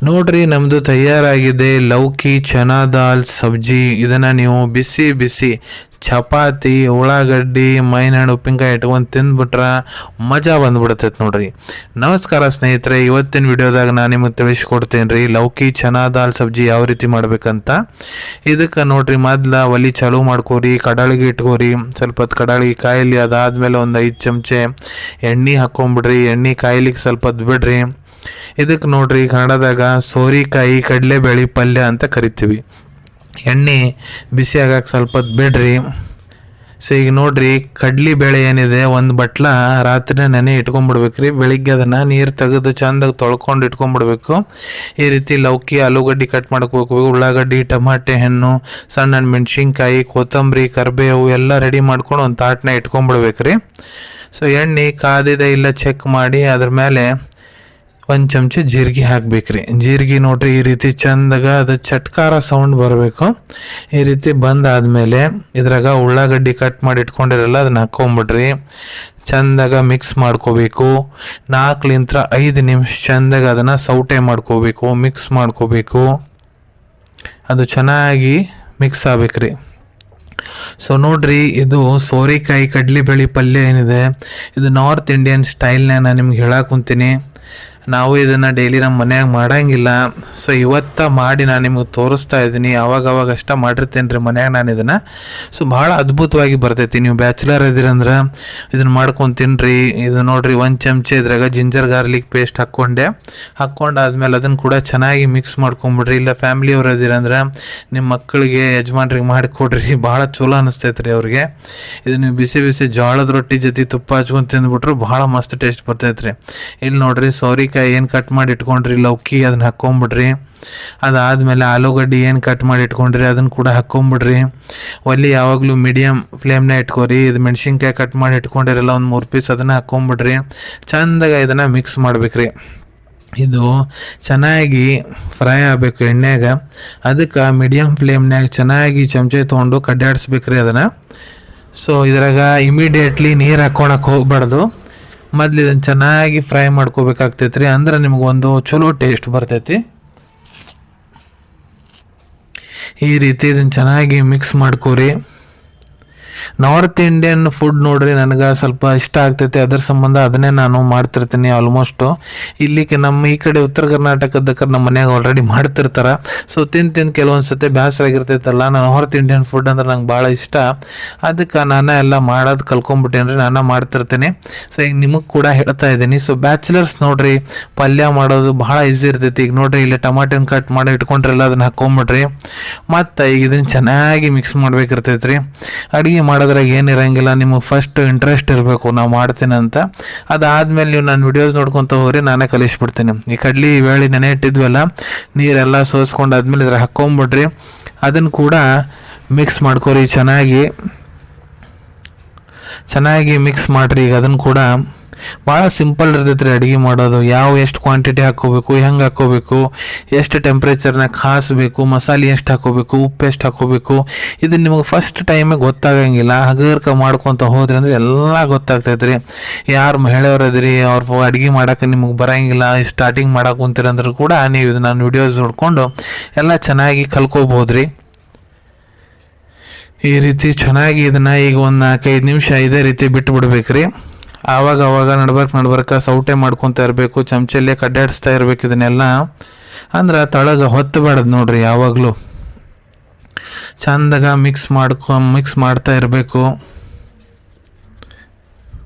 ನೋಡ್ರಿ ನಮ್ದು ತಯಾರಾಗಿದೆ ಲೌಕಿ ಚನಾ ದಾಲ್ ಸಬ್ಜಿ. ಇದನ್ನ ನೀವು ಬಿಸಿ ಬಿಸಿ ಚಪಾತಿ ಉಳ್ಳಾಗಡ್ಡಿ ಮೈನಹಣ್ಣು ಉಪ್ಪಿನಕಾಯಿ ಇಟ್ಕೊಂಡು ತಿಂದ್ಬಿಟ್ರ ಮಜಾ ಬಂದ್ಬಿಡ್ತೈತೆ ನೋಡ್ರಿ. ನಮಸ್ಕಾರ ಸ್ನೇಹಿತರೆ, ಇವತ್ತಿನ ವಿಡಿಯೋದಾಗ ನಾನು ನಿಮಗೆ ತಿಳಿಸ್ಕೊಡ್ತೇನೆ ರೀ ಲೌಕಿ ಚನಾ ದಾಲ್ ಸಬ್ಜಿ ಯಾವ ರೀತಿ ಮಾಡ್ಬೇಕಂತ. ಇದಕ್ಕೆ ನೋಡ್ರಿ ಮೊದ್ಲ ಒಲಿ ಚಾಲು ಮಾಡ್ಕೋರಿ, ಕಡಾಳಿಗೆ ಇಟ್ಕೋರಿ, ಸ್ವಲ್ಪ ಹೊತ್ತು ಕಡಾಳಿಗೆ ಕಾಯಿಲಿ. ಅದಾದ್ಮೇಲೆ ಒಂದು 5 ಚಮಚೆ ಎಣ್ಣೆ ಹಾಕೊಂಡ್ಬಿಡ್ರಿ. ಎಣ್ಣೆ ಕಾಯಿಲಿಕ್ಕೆ ಸ್ವಲ್ಪ ಹೊತ್ತು ಬಿಡ್ರಿ. ಇದಕ್ಕೆ ನೋಡ್ರಿ ಕನ್ನಡದಾಗ ಸೋರಿಕಾಯಿ ಕಡಲೆಬೇಳೆ ಪಲ್ಯ ಅಂತ ಕರಿತೀವಿ. ಎಣ್ಣೆ ಬಿಸಿ ಆಗಕ್ಕೆ ಸ್ವಲ್ಪ ಹೊತ್ತು ಬಿಡ್ರಿ. ಸೊ ಈಗ ನೋಡ್ರಿ ಕಡ್ಲಿಬೇಳೆ ಏನಿದೆ ಒಂದು ಬಟ್ಲ ರಾತ್ರಿ ನೆನೆ ಇಟ್ಕೊಂಡ್ಬಿಡ್ಬೇಕ್ರಿ. ಬೆಳಿಗ್ಗೆ ಅದನ್ನು ನೀರು ತೆಗೆದು ಚೆಂದಾಗಿ ತೊಳ್ಕೊಂಡು ಇಟ್ಕೊಂಡ್ಬಿಡ್ಬೇಕು. ಈ ರೀತಿ ಲೌಕಿ ಆಲೂಗಡ್ಡೆ ಕಟ್ ಮಾಡ್ಕೋಬೇಕು, ಉಳ್ಳಾಗಡ್ಡಿ ಟಮಾಟೆ ಹಣ್ಣು ಸಣ್ಣ ಮೆಣಸಿನ್ಕಾಯಿ ಕೊತ್ತಂಬರಿ ಕರಿಬೇವು ಎಲ್ಲ ರೆಡಿ ಮಾಡ್ಕೊಂಡು ಒಂದು ತಾಟ್ನ ಇಟ್ಕೊಂಡ್ಬಿಡ್ಬೇಕ್ರಿ. ಸೊ ಎಣ್ಣೆ ಕಾದಿದೆ ಇಲ್ಲ ಚೆಕ್ ಮಾಡಿ ಅದ್ರ ಮೇಲೆ 1 ಚಮಚ ಜೀರಿಗೆ ಹಾಕ್ಬೇಕ್ರಿ. ಜೀರಿಗೆ ನೋಡ್ರಿ ಈ ರೀತಿ ಚಂದಾಗ ಅದು ಚಟ್ಕಾರ ಸೌಂಡ್ ಬರಬೇಕು. ಈ ರೀತಿ ಬಂದಾದ್ಮೇಲೆ ಇದ್ರಾಗ ಉಳ್ಳಾಗಡ್ಡಿ ಕಟ್ ಮಾಡಿ ಇಟ್ಕೊಂಡಿರಲ್ಲ ಅದನ್ನ ಹಾಕೊಂಡ್ಬಿಡ್ರಿ. ಚಂದಾಗ ಮಿಕ್ಸ್ ಮಾಡ್ಕೋಬೇಕು. 4-5 ನಿಮಿಷ ಚಂದಾಗ ಅದನ್ನ ಸೌಟೆ ಮಾಡ್ಕೋಬೇಕು, ಮಿಕ್ಸ್ ಮಾಡ್ಕೋಬೇಕು. ಅದು ಚೆನ್ನಾಗಿ ಮಿಕ್ಸ್ ಆಗ್ಬೇಕ್ರಿ. ಸೊ ನೋಡ್ರಿ ಇದು ಸೋರೆಕಾಯಿ ಕಡ್ಲಿಬೇಳೆ ಪಲ್ಯ ಏನಿದೆ ಇದು ನಾರ್ತ್ ಇಂಡಿಯನ್ ಸ್ಟೈಲ್ನ ನಾನು ನಿಮ್ಗೆ ಹೇಳಕ್ ಕುಂತೀನಿ. ನಾವು ಇದನ್ನು ಡೈಲಿ ನಮ್ಮ ಮನ್ಯಾಗ ಮಾಡಂಗಿಲ್ಲ. ಸೊ ಇವತ್ತು ಮಾಡಿ ನಾನು ನಿಮಗೆ ತೋರಿಸ್ತಾ ಇದ್ದೀನಿ. ಅವಾಗ ಅಷ್ಟೇ ಮಾಡಿರ್ತೇನೆ ರೀ ಮನ್ಯಾಗ ನಾನು ಇದನ್ನು. ಸೊ ಭಾಳ ಅದ್ಭುತವಾಗಿ ಬರ್ತೈತಿ. ನೀವು ಬ್ಯಾಚುಲರ್ ಇದ್ದೀರಂದ್ರೆ ಇದನ್ನು ಮಾಡ್ಕೊಂಡು ತಿನ್ನಿರಿ. ಇದು ನೋಡಿರಿ 1 ಚಮಚ ಇದ್ರಾಗ ಜಿಂಜರ್ ಗಾರ್ಲಿಕ್ ಪೇಸ್ಟ್ ಹಾಕ್ಕೊಂಡಾದ್ಮೇಲೆ ಅದನ್ನು ಕೂಡ ಚೆನ್ನಾಗಿ ಮಿಕ್ಸ್ ಮಾಡ್ಕೊಂಬಿಡ್ರಿ. ಇಲ್ಲ ಫ್ಯಾಮಿಲಿಯವ್ರು ಇದ್ದೀರಂದ್ರೆ ನಿಮ್ಮ ಮಕ್ಕಳಿಗೆ ಯಜಮಾನ್ರಿಗೆ ಮಾಡಿಕೊಡ್ರಿ, ಭಾಳ ಚಲೋ ಅನಿಸ್ತೈತೆ ರೀ ಅವ್ರಿಗೆ. ಇದು ನೀವು ಬಿಸಿ ಬಿಸಿ ಜೋಳದ ರೊಟ್ಟಿ ಜೊತೆ ತುಪ್ಪ ಹಚ್ಕೊಂಡು ತಿಂದ್ಬಿಟ್ರು ಭಾಳ ಮಸ್ತ್ ಟೇಸ್ಟ್ ಬರ್ತೈತೆ ರೀ. ಇಲ್ಲಿ ನೋಡಿರಿ ಸೋರಿಕಾಯಿ ಏನು ಕಟ್ ಮಾಡಿ ಇಟ್ಕೊಂಡ್ರಿ ಲೌಕಿ ಅದನ್ನ ಹಾಕ್ಕೊಂಬಿಡ್ರಿ. ಅದಾದಮೇಲೆ ಆಲೂಗಡ್ಡೆ ಏನು ಕಟ್ ಮಾಡಿ ಇಟ್ಕೊಂಡ್ರಿ ಅದನ್ನು ಕೂಡ ಹಾಕ್ಕೊಂಬಿಡ್ರಿ. ಒಲ್ಲಿ ಯಾವಾಗಲೂ ಮೀಡಿಯಮ್ ಫ್ಲೇಮ್ನ ಇಟ್ಕೊರಿ. ಇದು ಮೆಣಸಿನ್ಕಾಯಿ ಕಟ್ ಮಾಡಿ ಇಟ್ಕೊಂಡಿರಲ್ಲ ಒಂದು 3 ಪೀಸ್ ಅದನ್ನು ಹಾಕ್ಕೊಂಬಿಡ್ರಿ. ಚಂದಾಗ ಇದನ್ನು ಮಿಕ್ಸ್ ಮಾಡ್ಬೇಕ್ರಿ. ಇದು ಚೆನ್ನಾಗಿ ಫ್ರೈ ಆಗಬೇಕು ಎಣ್ಣೆಗ. ಅದಕ್ಕೆ ಮೀಡಿಯಮ್ ಫ್ಲೇಮ್ನಾಗ ಚೆನ್ನಾಗಿ ಚಮಚೆ ತೊಗೊಂಡು ಕಡ್ಡಾಡಿಸ್ಬೇಕ್ರಿ ಅದನ್ನು. ಸೊ ಇದ್ರಾಗ ಇಮಿಡಿಯೇಟ್ಲಿ ನೀರು ಹಾಕ್ಕೊಳಕ್ಕೆ ಹೋಗ್ಬಾರ್ದು. ಮೊದ್ಲು ಇದನ್ನು ಚೆನ್ನಾಗಿ ಫ್ರೈ ಮಾಡ್ಕೋಬೇಕಾಗ್ತೈತೆ ರೀ, ಅಂದ್ರೆ ನಿಮಗೊಂದು ಚಲೋ ಟೇಸ್ಟ್ ಬರ್ತೈತಿ. ಈ ರೀತಿ ಇದನ್ನು ಚೆನ್ನಾಗಿ ಮಿಕ್ಸ್ ಮಾಡ್ಕೋರಿ. ನಾರ್ತ್ ಇಂಡಿಯನ್ ಫುಡ್ ನೋಡ್ರಿ ನನಗೆ ಸ್ವಲ್ಪ ಇಷ್ಟ ಆಗ್ತೈತಿ, ಅದರ ಸಂಬಂಧ ಅದನ್ನೇ ನಾನು ಮಾಡ್ತಿರ್ತೀನಿ ಆಲ್ಮೋಸ್ಟು. ಇಲ್ಲಿಗೆ ನಮ್ಮ ಈ ಕಡೆ ಉತ್ತರ ಕರ್ನಾಟಕದಕ್ಕೆ ನಮ್ಮ ಮನ್ಯಾಗ ಆಲ್ರೆಡಿ ಮಾಡ್ತಿರ್ತಾರೆ. ಸೊ ತಿಂದು ಕೆಲವೊಂದು ಸತಿ ಬೇಸರ ಆಗಿರ್ತೈತಲ್ಲ. ನಾನು ನಾರ್ತ್ ಇಂಡಿಯನ್ ಫುಡ್ ಅಂದ್ರೆ ನಂಗೆ ಭಾಳ ಇಷ್ಟ. ಅದಕ್ಕೆ ನಾನು ಎಲ್ಲ ಮಾಡೋದು ಕಲ್ಕೊಂಡ್ಬಿಟ್ಟೇನ್ರಿ, ನಾನು ಮಾಡ್ತಿರ್ತೀನಿ. ಸೊ ಈಗ ನಿಮಗೆ ಕೂಡ ಹೇಳ್ತಾ ಇದ್ದೀನಿ. ಸೊ ಬ್ಯಾಚುಲರ್ಸ್ ನೋಡ್ರಿ ಪಲ್ಯ ಮಾಡೋದು ಭಾಳ ಈಸಿ ಇರ್ತೈತಿ. ಈಗ ನೋಡ್ರಿ ಇಲ್ಲಿ ಟಮಾಟೆನ ಕಟ್ ಮಾಡಿ ಇಟ್ಕೊಂಡ್ರಲ್ಲ ಅದನ್ನ ಹಾಕ್ಕೊಂಬಿಡ್ರಿ. ಮತ್ತು ಈಗ ಇದನ್ನು ಚೆನ್ನಾಗಿ ಮಿಕ್ಸ್ ಮಾಡ್ಬೇಕಿರ್ತೈತೆ ರೀ. ಅಡುಗೆ ಮಾಡೋದ್ರಾಗ ಏನಿರಂಗಿಲ್ಲ, ನಿಮಗೆ ಫಸ್ಟ್ ಇಂಟ್ರೆಸ್ಟ್ ಇರಬೇಕು ನಾವು ಮಾಡ್ತೀನಿ ಅಂತ. ಅದಾದ್ಮೇಲೆ ನೀವು ನಾನು ವಿಡಿಯೋಸ್ ನೋಡ್ಕೊತ ಹೋಗ್ರಿ, ನಾನೇ ಕಲಿಸ್ಬಿಡ್ತೀನಿ. ಈ ಕಡ್ಲಿ ಬೇಳೆ ನೆನೆ ಇಟ್ಟಿದ್ವಲ್ಲ ನೀರೆಲ್ಲ ಸೋಸ್ಕೊಂಡಾದ್ಮೇಲೆ ಇದ್ರ ಹಾಕ್ಕೊಂಬಿಡ್ರಿ. ಅದನ್ನು ಕೂಡ ಮಿಕ್ಸ್ ಮಾಡ್ಕೊರಿ. ಚೆನ್ನಾಗಿ ಮಿಕ್ಸ್ ಮಾಡಿರಿ. ಈಗ ಅದನ್ನು ಕೂಡ ಭಾಳ ಸಿಂಪಲ್ ಇರ್ತೈತೆ ರೀ ಅಡುಗೆ ಮಾಡೋದು. ಎಷ್ಟು ಕ್ವಾಂಟಿಟಿ ಹಾಕ್ಕೋಬೇಕು, ಹೆಂಗೆ ಹಾಕ್ಕೋಬೇಕು, ಎಷ್ಟು ಟೆಂಪ್ರೇಚರ್ನಾಗ ಕಾಯಿಸ್ಬೇಕು, ಮಸಾಲೆ ಎಷ್ಟು ಹಾಕ್ಕೋಬೇಕು, ಉಪ್ಪು ಎಷ್ಟು ಹಾಕ್ಕೋಬೇಕು, ಇದು ನಿಮಗೆ ಫಸ್ಟ್ ಟೈಮಿಗೆ ಗೊತ್ತಾಗಂಗಿಲ್ಲ. ಹಗರ್ಕ ಮಾಡ್ಕೊತ ಹೋದ್ರಿ ಅಂದ್ರೆ ಎಲ್ಲ ಗೊತ್ತಾಗ್ತೈತೆ ರೀ. ಯಾರು ಮಹಿಳೆಯರು ಅದಿರಿ ಅವ್ರು ಅಡುಗೆ ಮಾಡೋಕೆ ನಿಮಗೆ ಬರೋಂಗಿಲ್ಲ, ಸ್ಟಾರ್ಟಿಂಗ್ ಮಾಡಕ್ಕೆ ಕುಂತೀರಂದ್ರೂ ಕೂಡ ನೀವು ಇದು ನಾನು ವಿಡಿಯೋಸ್ ನೋಡಿಕೊಂಡು ಎಲ್ಲ ಚೆನ್ನಾಗಿ ಕಲ್ಕೋಬೋದ್ರಿ. ಈ ರೀತಿ ಚೆನ್ನಾಗಿ ಇದನ್ನು ಈಗ ಒಂದು 4-5 ನಿಮಿಷ ಇದೇ ರೀತಿ ಬಿಟ್ಟು ಬಿಡ್ಬೇಕ್ರಿ. ಆವಾಗ ನಡ್ಬರ್ಕ ಸೌಟೆ ಮಾಡ್ಕೊತ ಇರಬೇಕು, ಚಮಚಲ್ಲೇ ಕಡ್ಡಾಡಿಸ್ತಾ ಇರ್ಬೇಕು ಇದನ್ನೆಲ್ಲ. ಅಂದ್ರೆ ತಳಗ ಹೊತ್ತಬೇಡದು ನೋಡ್ರಿ. ಯಾವಾಗಲೂ ಚಂದಾಗ ಮಿಕ್ಸ್ ಮಾಡ್ತಾ ಇರಬೇಕು.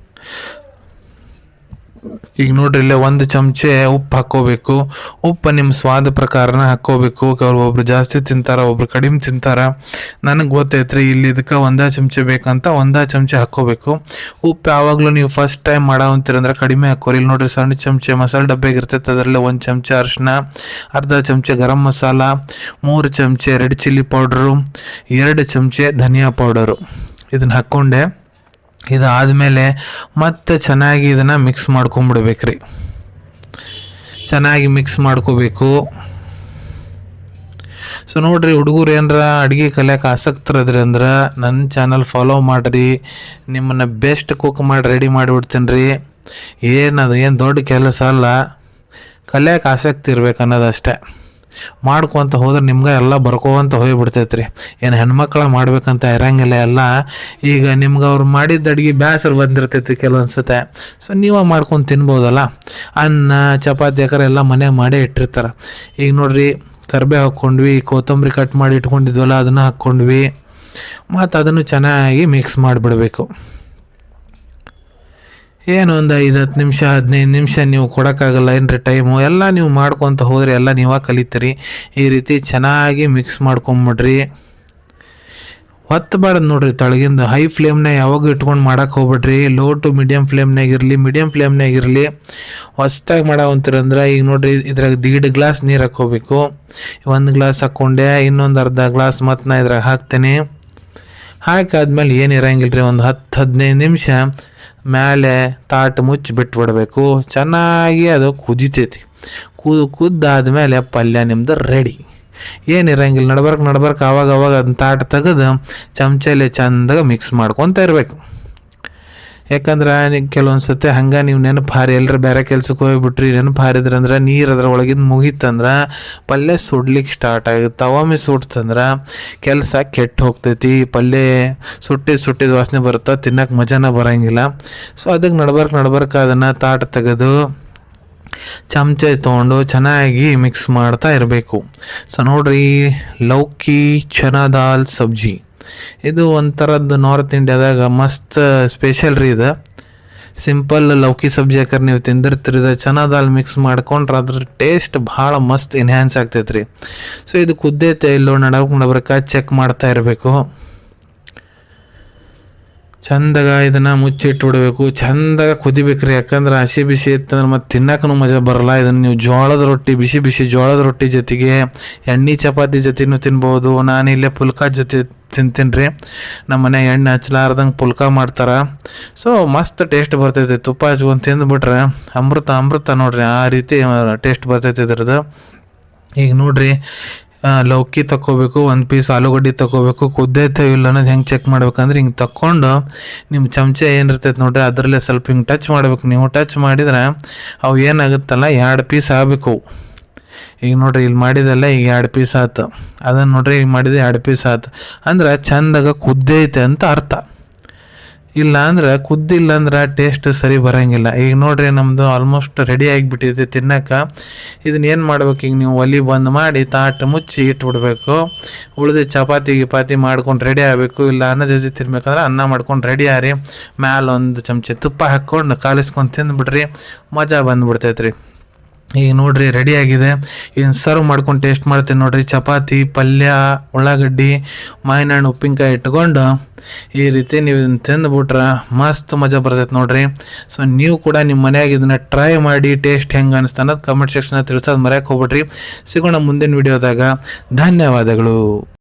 ಈಗ ನೋಡ್ರಿ ಇಲ್ಲೇ 1 ಚಮಚೆ ಉಪ್ಪು ಹಾಕ್ಕೋಬೇಕು. ಉಪ್ಪು ನಿಮ್ಮ ಸ್ವಾದ ಪ್ರಕಾರನ ಹಾಕ್ಕೋಬೇಕು. ಒಬ್ರು ಜಾಸ್ತಿ ತಿಂತಾರ, ಒಬ್ರು ಕಡಿಮೆ ತಿಂತಾರ. ನನಗೆ ಗೊತ್ತೈತ್ರಿ ಇಲ್ಲಿ ಇದಕ್ಕೆ 1 ಚಮಚೆ ಬೇಕಂತ 1 ಚಮಚೆ ಹಾಕ್ಕೋಬೇಕು. ಉಪ್ಪು ಯಾವಾಗಲೂ ನೀವು ಫಸ್ಟ್ ಟೈಮ್ ಮಾಡವಂತೀರಂದ್ರೆ ಕಡಿಮೆ ಹಾಕೋರಿ. ಇಲ್ಲಿ ನೋಡ್ರಿ ಸಣ್ಣ ಚಮಚೆ ಮಸಾಲೆ ಡಬ್ಬಿಗೆ ಇರ್ತೈತೆ, ಅದರಲ್ಲೇ 1 ಚಮಚೆ ಅರಿಶಿನ, ಅರ್ಧ ಚಮಚೆ garam masala, 3 ಚಮಚೆ red chilli powder, 2 ಚಮಚೆ ಧನಿಯಾ ಪೌಡರು ಇದನ್ನು ಹಾಕ್ಕೊಂಡೆ. ಇದಾದಮೇಲೆ ಮತ್ತೆ ಚೆನ್ನಾಗಿ ಇದನ್ನು ಮಿಕ್ಸ್ ಮಾಡ್ಕೊಂಬಿಡ್ಬೇಕ್ರಿ. ಚೆನ್ನಾಗಿ ಮಿಕ್ಸ್ ಮಾಡ್ಕೋಬೇಕು. ಸೊ ನೋಡ್ರಿ ಹುಡುಗರು ಏನಾರ ಅಡುಗೆ ಕಲಿಯೋಕೆ ಆಸಕ್ತರದ್ರಿ ಅಂದ್ರೆ ನನ್ನ ಚಾನಲ್ ಫಾಲೋ ಮಾಡಿರಿ. ನಿಮ್ಮನ್ನು ಬೆಸ್ಟ್ ಕುಕ್ ಮಾಡಿ ರೆಡಿ ಮಾಡಿಬಿಡ್ತೀನಿ ರೀ. ಏನು ದೊಡ್ಡ ಕೆಲಸ ಅಲ್ಲ. ಕಲಿಯೋಕೆ ಆಸಕ್ತಿ ಇರ್ಬೇಕು ಅನ್ನೋದಷ್ಟೇ. ಮಾಡ್ಕೊತ ಹೋದ್ರೆ ನಿಮ್ಗೆ ಎಲ್ಲ ಬರ್ಕೋವಂತ ಹೋಗಿಬಿಡ್ತೈತೆ ರೀ. ಏನು ಹೆಣ್ಮಕ್ಳ ಮಾಡ್ಬೇಕಂತ ಇರಂಗಿಲ್ಲ. ಎಲ್ಲ ಈಗ ನಿಮ್ಗೆ ಅವ್ರು ಮಾಡಿದ ಅಡುಗೆ ಬೇಸರ ಬಂದಿರ್ತೈತಿ ಕೆಲವೊಂದು ಸತೆ. ಸೊ ನೀವೇ ಮಾಡ್ಕೊಂಡು ತಿನ್ಬೋದಲ್ಲ. ಅನ್ನ ಚಪಾತಿ ಎಲ್ಲ ಮನೆಯಾಗ ಮಾಡೇ ಇಟ್ಟಿರ್ತಾರೆ. ಈಗ ನೋಡ್ರಿ, ಕರಿಬೇವು ಹಾಕ್ಕೊಂಡ್ವಿ, ಕೊತ್ತಂಬರಿ ಕಟ್ ಮಾಡಿ ಇಟ್ಕೊಂಡಿದ್ವಲ್ಲ ಅದನ್ನು ಹಾಕ್ಕೊಂಡ್ವಿ. ಮತ್ತು ಅದನ್ನು ಚೆನ್ನಾಗಿ ಮಿಕ್ಸ್ ಮಾಡಿಬಿಡ್ಬೇಕು. ಏನು ಒಂದು 5-10 ನಿಮಿಷ 15 ನಿಮಿಷ ನೀವು ಕೊಡೋಕ್ಕಾಗಲ್ಲ ಏನ್ರಿ ಟೈಮು. ಎಲ್ಲ ನೀವು ಮಾಡ್ಕೊತ ಹೋದರೆ ಎಲ್ಲ ನೀವೇ ಕಲಿತೀರಿ. ಈ ರೀತಿ ಚೆನ್ನಾಗಿ ಮಿಕ್ಸ್ ಮಾಡ್ಕೊಂಬಿಡ್ರಿ. ಹೊತ್ತಬಾರ್ದು ನೋಡ್ರಿ ತಳಗಿಂದ. ಹೈ ಫ್ಲೇಮ್ನಾಗ ಯಾವಾಗ ಇಟ್ಕೊಂಡು ಮಾಡೋಕೆ ಹೋಗ್ಬಿಡ್ರಿ. ಲೋ ಟು ಮೀಡಿಯಮ್ ಫ್ಲೇಮ್ನಾಗ ಇರಲಿ. ಮೀಡಿಯಮ್ ಫ್ಲೇಮ್ನಾಗ ಇರಲಿ. ಹೊಸ್ದಾಗಿ ಮಾಡೋವಂತೀರಂದ್ರೆ ಈಗ ನೋಡ್ರಿ, ಇದ್ರಾಗ 1.5 ಗ್ಲಾಸ್ ನೀರು ಹಾಕ್ಕೋಬೇಕು. 1 ಗ್ಲಾಸ್ ಹಾಕ್ಕೊಂಡೆ, ಇನ್ನೊಂದು ಅರ್ಧ ಗ್ಲಾಸ್ ಮತ್ತು ನಾ ಇದ್ರಾಗ ಹಾಕ್ತೇನೆ. ಹಾಕಾದ್ಮೇಲೆ ಏನು ಇರಂಗಿಲ್ಲ ರೀ, ಒಂದು 10-15 ನಿಮಿಷ ಮೇಲೆ ತಾಟು ಮುಚ್ಚಿ ಬಿಟ್ಬಿಡ್ಬೇಕು. ಚೆನ್ನಾಗಿ ಅದು ಕುದಿತೈತಿ. ಕುದ್ದಾದ್ಮೇಲೆ ಪಲ್ಯ ನಿಮ್ದು ರೆಡಿ. ಏನಿರಂಗಿಲ್ಲ, ನಡ್ಬರ್ಕ್ ಅವಾಗ ಅದನ್ನ ತಾಟು ತೆಗೆದು ಚಮಚಲ್ಲಿ ಚಂದಾಗ ಮಿಕ್ಸ್ ಮಾಡ್ಕೊತ ಇರಬೇಕು. ಯಾಕಂದ್ರೆ ಕೆಲವೊಂದು ಸತಿ ಹಂಗೆ ನೀವು ನೆನಪು ಹಾರಿ ಎಲ್ಲರ ಬೇರೆ ಕೆಲ್ಸಕ್ಕೆ ಹೋಗ್ಬಿಟ್ರಿ, ನೆನಪು ಹಾರಿದ್ರಂದ್ರೆ ನೀರು ಅದ್ರ ಒಳಗಿಂದ ಮುಗೀತಂದ್ರೆ ಪಲ್ಯ ಸುಡ್ಲಿಕ್ಕೆ ಸ್ಟಾರ್ಟ್ ಆಗುತ್ತೆ. ಒಮ್ಮೆ ಸುಡ್ತಂದ್ರೆ ಕೆಲಸ ಕೆಟ್ಟು ಹೋಗ್ತೈತಿ. ಪಲ್ಯ ಸುಟ್ಟಿದ ವಾಸನೆ ಬರುತ್ತೆ, ತಿನ್ನಕ್ಕೆ ಮಜಾನ ಬರೋಂಗಿಲ್ಲ. ಸೊ ಅದಕ್ಕೆ ನಡ್ಬರ್ಕ್ ಅದನ್ನು ತಾಟು ತೆಗೆದು ಚಮಚ ತೊಗೊಂಡು ಚೆನ್ನಾಗಿ ಮಿಕ್ಸ್ ಮಾಡ್ತಾ ಇರಬೇಕು. ಸೊ ನೋಡ್ರಿ, ಲೌಕಿ ಚನಾ ದಾಲ್ ಸಬ್ಜಿ ಇದು ಒಂಥರದ್ದು ನಾರ್ತ್ ಇಂಡಿಯಾದಾಗ ಮಸ್ತ್ ಸ್ಪೆಷಲ್ ರೀ. ಇದು ಸಿಂಪಲ್ ಲೌಕಿ ಸಬ್ಜಿ ಹಾಕರ್ ನೀವು ತಿಂದಿರ್ತೀರಿ. ಚನಾ ದಾಲ್ ಮಿಕ್ಸ್ ಮಾಡ್ಕೊಂಡ್ರೆ ಅದ್ರ ಟೇಸ್ಟ್ ಭಾಳ ಮಸ್ತ್ ಎನ್ಹ್ಯಾನ್ಸ್ ಆಗ್ತೈತೆ ರೀ. ಸೊ ಇದು ಕುದ್ದೈತೆ ಇಲ್ಲೋ ನಡ್ಬರ್ಕ ಚೆಕ್ ಮಾಡ್ತಾ ಇರಬೇಕು. ಚಂದಾಗ ಇದನ್ನು ಮುಚ್ಚಿಟ್ಬಿಡ್ಬೇಕು. ಚಂದಾಗ ಕುದಿಬೇಕ್ರಿ. ಯಾಕಂದ್ರೆ ಹಸಿ ಬಿಸಿ ಇತ್ತಂದ್ರೆ ಮತ್ತು ತಿನ್ನಕ್ಕೂ ಮಜಾ ಬರಲ್ಲ. ಇದನ್ನು ನೀವು ಜೋಳದ ರೊಟ್ಟಿ, ಬಿಸಿ ಜೋಳದ ರೊಟ್ಟಿ ಜೊತೆಗೆ ಎಣ್ಣೆ ಚಪಾತಿ ಜೊತೆನೂ ತಿನ್ಬೋದು. ನಾನು ಇಲ್ಲೇ ಪುಲ್ಕ ಜೊತೆ ತಿಂತೀನಿ ರೀ. ನಮ್ಮ ಮನೆ ಎಣ್ಣೆ ಹಚ್ಚಲಾರ್ದಂಗೆ ಪುಲ್ಕ ಮಾಡ್ತಾರೆ. ಸೊ ಮಸ್ತ್ ಟೇಸ್ಟ್ ಬರ್ತೈತೆ. ತುಪ್ಪ ಹಚ್ಕೊಂಡು ತಿಂದುಬಿಟ್ರೆ ಅಮೃತ ನೋಡ್ರಿ, ಆ ರೀತಿ ಟೇಸ್ಟ್ ಬರ್ತೈತೆ ಇದ್ರದ್ದು. ಈಗ ನೋಡ್ರಿ, ಲೌಕಿ ತಗೋಬೇಕು, 1 ಪೀಸ್ ಆಲೂಗಡ್ಡೆ ತಗೋಬೇಕು. ಕುದ್ದೈತೆ ಇಲ್ಲ ಅನ್ನೋದು ಹೆಂಗೆ ಚೆಕ್ ಮಾಡ್ಬೇಕಂದ್ರೆ ಹಿಂಗೆ ತಕ್ಕೊಂಡು ನಿಮ್ಮ ಚಮಚ ಏನಿರ್ತೈತೆ ನೋಡ್ರಿ ಅದರಲ್ಲೇ ಸ್ವಲ್ಪ ಹಿಂಗೆ ಟಚ್ ಮಾಡ್ಬೇಕು. ನೀವು ಟಚ್ ಮಾಡಿದ್ರೆ ಅವು ಏನಾಗುತ್ತಲ್ಲ 2 ಪೀಸ್ ಆಗಬೇಕು. ಈಗ ನೋಡ್ರಿ, ಇಲ್ಲಿ ಮಾಡಿದೆಲ್ಲ ಈಗ 2 ಪೀಸ್ ಆಯ್ತು. ಅದನ್ನು ನೋಡ್ರಿ ಈಗ ಮಾಡಿದೆ 2 ಪೀಸ್ ಆಯ್ತು ಅಂದ್ರೆ ಚಂದಾಗ ಕುದ್ದೈತೆ ಅಂತ ಅರ್ಥ. ಇಲ್ಲ ಅಂದ್ರೆ ಕುದ್ದಿಲ್ಲ ಅಂದ್ರೆ ಟೇಸ್ಟ್ ಸರಿ ಬರೋಂಗಿಲ್ಲ. ಈಗ ನೋಡ್ರಿ, ನಮ್ಮದು ಆಲ್ಮೋಸ್ಟ್ ರೆಡಿ ಆಗಿಬಿಟ್ಟಿದೆ ತಿನ್ನಕ್ಕೆ. ಇದನ್ನ ಏನು ಮಾಡ್ಬೇಕು, ಈಗ ನೀವು ಒಲೆ ಬಂದ್ ಮಾಡಿ ತಾಟು ಮುಚ್ಚಿ ಇಟ್ಬಿಡ್ಬೇಕು. ಉಳಿದು ಚಪಾತಿ ಮಾಡ್ಕೊಂಡು ರೆಡಿ ಆಗಬೇಕು. ಇಲ್ಲ ಅನ್ನ ಜೊತೆ ತಿನ್ಬೇಕಂದ್ರೆ ಅನ್ನ ಮಾಡ್ಕೊಂಡು ರೆಡಿ ಆರಿ ಮ್ಯಾಲೆ 1 ಚಮಚ ತುಪ್ಪ ಹಾಕ್ಕೊಂಡು ಕಾಲಿಸ್ಕೊಂಡು ತಿಂದ್ಬಿಡ್ರಿ, ಮಜಾ ಬಂದ್ಬಿಡ್ತೈತೆ ರೀ. ಈಗ ನೋಡ್ರಿ ರೆಡಿ ಆಗಿದೆ. ಇದನ್ನು ಸರ್ವ್ ಮಾಡ್ಕೊಂಡು ಟೇಸ್ಟ್ ಮಾಡ್ತೀನಿ ನೋಡ್ರಿ. ಚಪಾತಿ, ಪಲ್ಯ, ಉಳ್ಳಾಗಡ್ಡಿ, ಮಾವಿನ ಹಣ್ಣು, ಉಪ್ಪಿನಕಾಯಿ ಇಟ್ಕೊಂಡು ಈ ರೀತಿ ನೀವು ಇದನ್ನು ತಿಂದುಬಿಟ್ರೆ ಮಸ್ತ್ ಮಜಾ ಬರ್ತೈತೆ ನೋಡ್ರಿ. ಸೊ ನೀವು ಕೂಡ ನಿಮ್ಮ ಮನ್ಯಾಗ ಇದನ್ನು ಟ್ರೈ ಮಾಡಿ ಟೇಸ್ಟ್ ಹೆಂಗೆ ಅನಿಸ್ತು ಅನ್ನೋದು ಕಮೆಂಟ್ ಸೆಕ್ಷನ್ ತಿಳಿಸೋದು ಮರ್ಯಾಕೆ ಹೋಗ್ಬಿಡ್ರಿ. ಸಿಗೋಣ ಮುಂದಿನ ವಿಡಿಯೋದಾಗ. ಧನ್ಯವಾದಗಳು.